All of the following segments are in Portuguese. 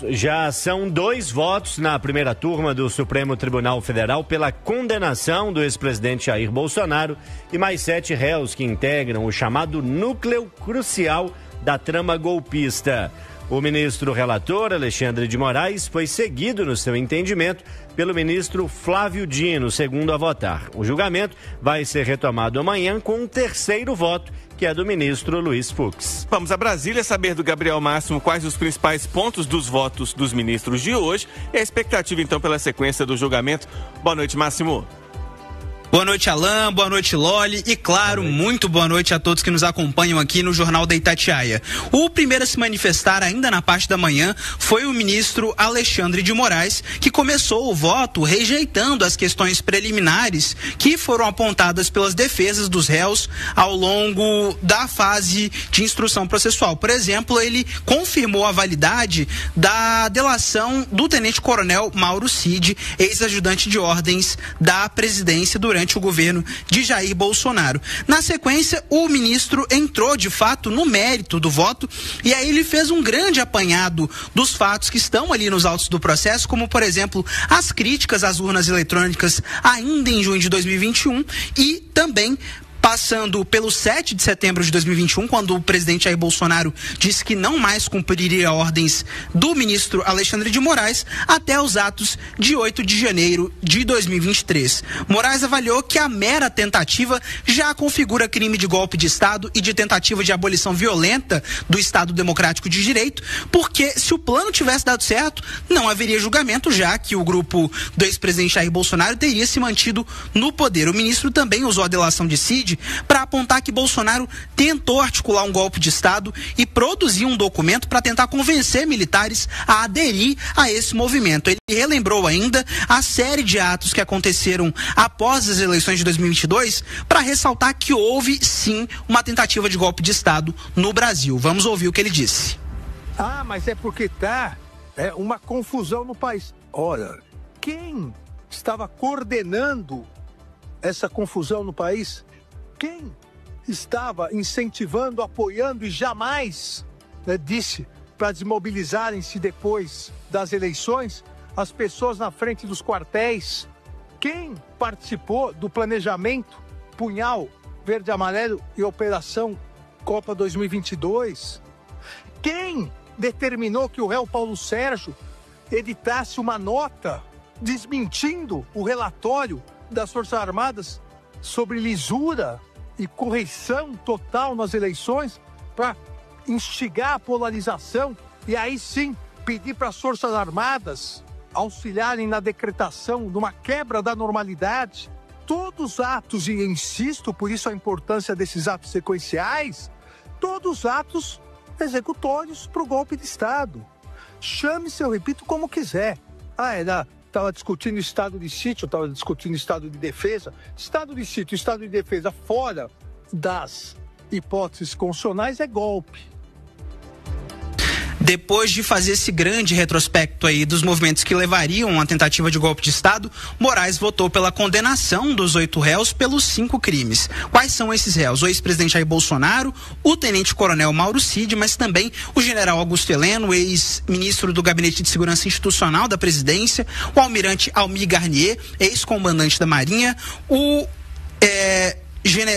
Já são 2 votos na primeira turma do Supremo Tribunal Federal pela condenação do ex-presidente Jair Bolsonaro e mais 7 réus que integram o chamado núcleo crucial da trama golpista. O ministro relator, Alexandre de Moraes, foi seguido no seu entendimento pelo ministro Flávio Dino, segundo a votar. O julgamento vai ser retomado amanhã com um 3º voto, que é do ministro Luiz Fux. Vamos a Brasília saber do Gabriel Máximo quais os principais pontos dos votos dos ministros de hoje e a expectativa, então, pela sequência do julgamento. Boa noite, Máximo. Boa noite, Alain, boa noite, Loli e, claro, muito boa noite a todos que nos acompanham aqui no Jornal da Itatiaia. O primeiro a se manifestar ainda na parte da manhã foi o ministro Alexandre de Moraes, que começou o voto rejeitando as questões preliminares que foram apontadas pelas defesas dos réus ao longo da fase de instrução processual. Por exemplo, ele confirmou a validade da delação do tenente-coronel Mauro Cid, ex-ajudante de ordens da presidência durante o governo de Jair Bolsonaro. Na sequência, o ministro entrou de fato no mérito do voto e aí ele fez um grande apanhado dos fatos que estão ali nos autos do processo, como por exemplo as críticas às urnas eletrônicas ainda em junho de 2021 e também passando pelo 7 de setembro de 2021, quando o presidente Jair Bolsonaro disse que não mais cumpriria ordens do ministro Alexandre de Moraes, até os atos de 8 de janeiro de 2023. Moraes avaliou que a mera tentativa já configura crime de golpe de Estado e de tentativa de abolição violenta do Estado Democrático de Direito, porque se o plano tivesse dado certo, não haveria julgamento, já que o grupo do ex-presidente Jair Bolsonaro teria se mantido no poder. O ministro também usou a delação de Cid para apontar que Bolsonaro tentou articular um golpe de Estado e produzir um documento para tentar convencer militares a aderir a esse movimento. Ele relembrou ainda a série de atos que aconteceram após as eleições de 2022 para ressaltar que houve sim uma tentativa de golpe de Estado no Brasil. Vamos ouvir o que ele disse. Mas é porque uma confusão no país. Olha, quem estava coordenando essa confusão no país? Quem estava incentivando, apoiando e jamais disse para desmobilizarem-se depois das eleições as pessoas na frente dos quartéis? Quem participou do planejamento Punhal Verde e Amarelo e Operação Copa 2022? Quem determinou que o réu Paulo Sérgio editasse uma nota desmentindo o relatório das Forças Armadas sobre lisura e correção total nas eleições para instigar a polarização e aí sim pedir para as Forças Armadas auxiliarem na decretação de uma quebra da normalidade? Todos os atos, e insisto, por isso a importância desses atos sequenciais, todos os atos executórios para o golpe de Estado. Chame-se, eu repito, como quiser. Estava discutindo estado de sítio, estava discutindo estado de defesa. Estado de sítio, estado de defesa fora das hipóteses constitucionais é golpe. Depois de fazer esse grande retrospecto aí dos movimentos que levariam a tentativa de golpe de Estado, Moraes votou pela condenação dos 8 réus pelos 5 crimes. Quais são esses réus? O ex-presidente Jair Bolsonaro, o tenente-coronel Mauro Cid, mas também o general Augusto Heleno, ex-ministro do Gabinete de Segurança Institucional da Presidência, o almirante Almir Garnier, ex-comandante da Marinha, o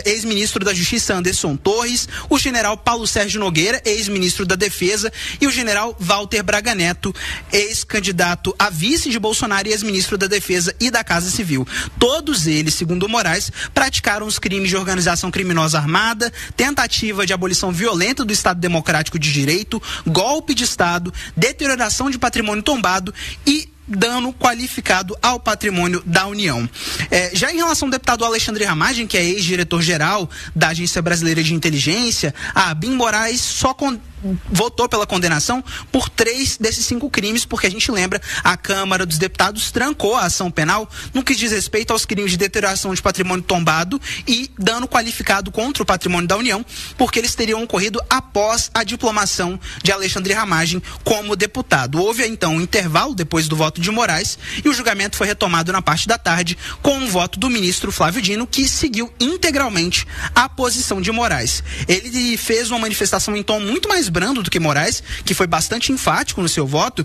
ex-ministro da Justiça Anderson Torres, o general Paulo Sérgio Nogueira, ex-ministro da Defesa, e o general Walter Braga Neto, ex-candidato a vice de Bolsonaro e ex-ministro da Defesa e da Casa Civil. Todos eles, segundo Moraes, praticaram os crimes de organização criminosa armada, tentativa de abolição violenta do Estado Democrático de Direito, golpe de Estado, deterioração de patrimônio tombado e dano qualificado ao patrimônio da União. Já em relação ao deputado Alexandre Ramagem, que é ex-diretor-geral da Agência Brasileira de Inteligência, a ABIN, Moraes só votou pela condenação por 3 desses 5 crimes, porque a gente lembra, a Câmara dos Deputados trancou a ação penal no que diz respeito aos crimes de deterioração de patrimônio tombado e dano qualificado contra o patrimônio da União, porque eles teriam ocorrido após a diplomação de Alexandre Ramagem como deputado. Houve então um intervalo depois do voto de Moraes e o julgamento foi retomado na parte da tarde com um voto do ministro Flávio Dino, que seguiu integralmente a posição de Moraes. Ele fez uma manifestação em tom muito mais Brando Duque Moraes, que foi bastante enfático no seu voto,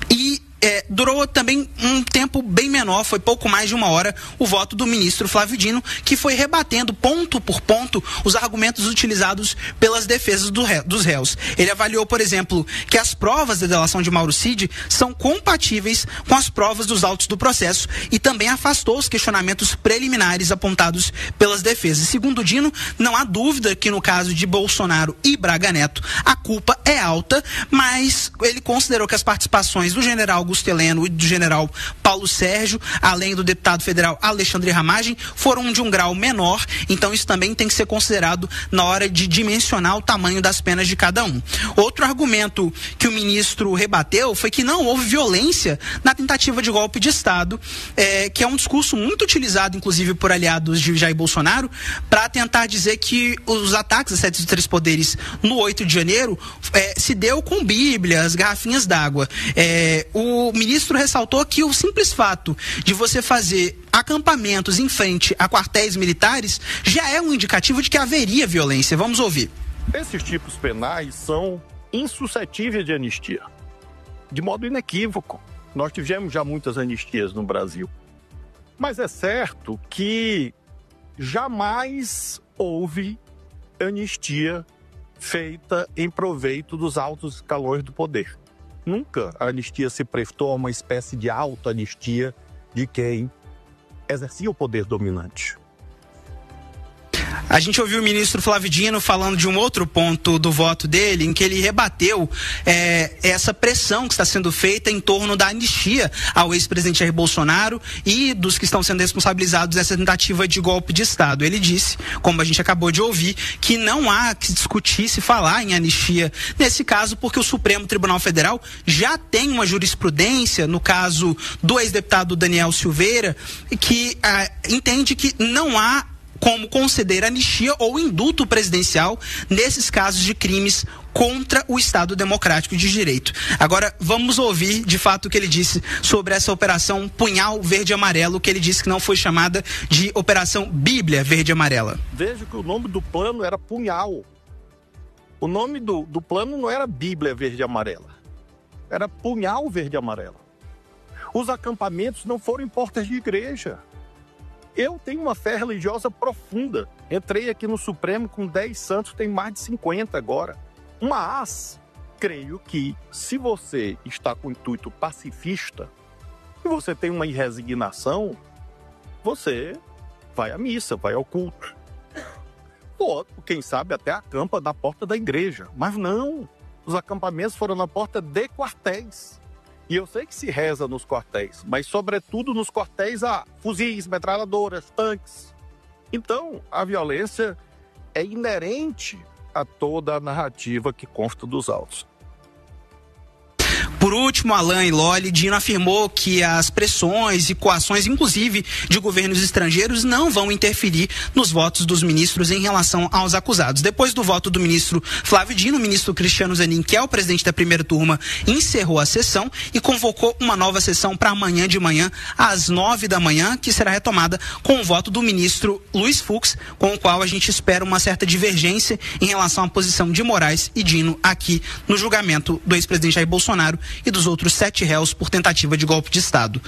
e durou também um tempo bem menor, foi pouco mais de 1 hora, o voto do ministro Flávio Dino, que foi rebatendo ponto por ponto os argumentos utilizados pelas defesas dos réus. Ele avaliou, por exemplo, que as provas da delação de Mauro Cid são compatíveis com as provas dos autos do processo e também afastou os questionamentos preliminares apontados pelas defesas. Segundo Dino, não há dúvida que no caso de Bolsonaro e Braga Neto a culpa é alta, mas ele considerou que as participações do general Augusto Heleno e do general Paulo Sérgio, além do deputado federal Alexandre Ramagem, foram de um grau menor, então isso também tem que ser considerado na hora de dimensionar o tamanho das penas de cada um. Outro argumento que o ministro rebateu foi que não houve violência na tentativa de golpe de Estado, que é um discurso muito utilizado, inclusive, por aliados de Jair Bolsonaro, para tentar dizer que os ataques a 7 dos 3 poderes no 8 de janeiro se deu com bíblias, garrafinhas d'água. O ministro ressaltou que o simples fato de você fazer acampamentos em frente a quartéis militares já é um indicativo de que haveria violência. Vamos ouvir. Esses tipos penais são insuscetíveis de anistia, de modo inequívoco. Nós tivemos já muitas anistias no Brasil. Mas é certo que jamais houve anistia feita em proveito dos altos escalões do poder. Nunca a anistia se prestou a uma espécie de auto-anistia de quem exercia o poder dominante. A gente ouviu o ministro Flávio Dino falando de um outro ponto do voto dele, em que ele rebateu essa pressão que está sendo feita em torno da anistia ao ex-presidente Jair Bolsonaro e dos que estão sendo responsabilizados nessa tentativa de golpe de Estado. Ele disse, como a gente acabou de ouvir, que não há que discutir, se falar em anistia nesse caso, porque o Supremo Tribunal Federal já tem uma jurisprudência, no caso do ex-deputado Daniel Silveira, que entende que não há como conceder anistia ou indulto presidencial nesses casos de crimes contra o Estado Democrático de Direito. Agora, vamos ouvir, de fato, o que ele disse sobre essa operação Punhal Verde e Amarelo, que ele disse que não foi chamada de Operação Bíblia Verde e Amarela. Veja que o nome do plano era Punhal. O nome do plano não era Bíblia Verde e Amarela. Era Punhal Verde e Amarela. Os acampamentos não foram em portas de igreja. Eu tenho uma fé religiosa profunda. Entrei aqui no Supremo com 10 santos, tem mais de 50 agora. Mas, creio que se você está com intuito pacifista e você tem uma resignação, você vai à missa, vai ao culto. Ou, quem sabe, até acampa na porta da igreja. Mas não, os acampamentos foram na porta de quartéis. E eu sei que se reza nos quartéis, mas sobretudo nos quartéis há fuzis, metralhadoras, tanques. Então, a violência é inerente a toda a narrativa que consta dos autos. Por último, Alain e Loli, Dino afirmou que as pressões e coações, inclusive de governos estrangeiros, não vão interferir nos votos dos ministros em relação aos acusados. Depois do voto do ministro Flávio Dino, o ministro Cristiano Zanin, que é o presidente da primeira turma, encerrou a sessão e convocou uma nova sessão para amanhã de manhã, às 9 da manhã, que será retomada com o voto do ministro Luiz Fux, com o qual a gente espera uma certa divergência em relação à posição de Moraes e Dino aqui no julgamento do ex-presidente Jair Bolsonaro e dos outros 7 réus por tentativa de golpe de Estado.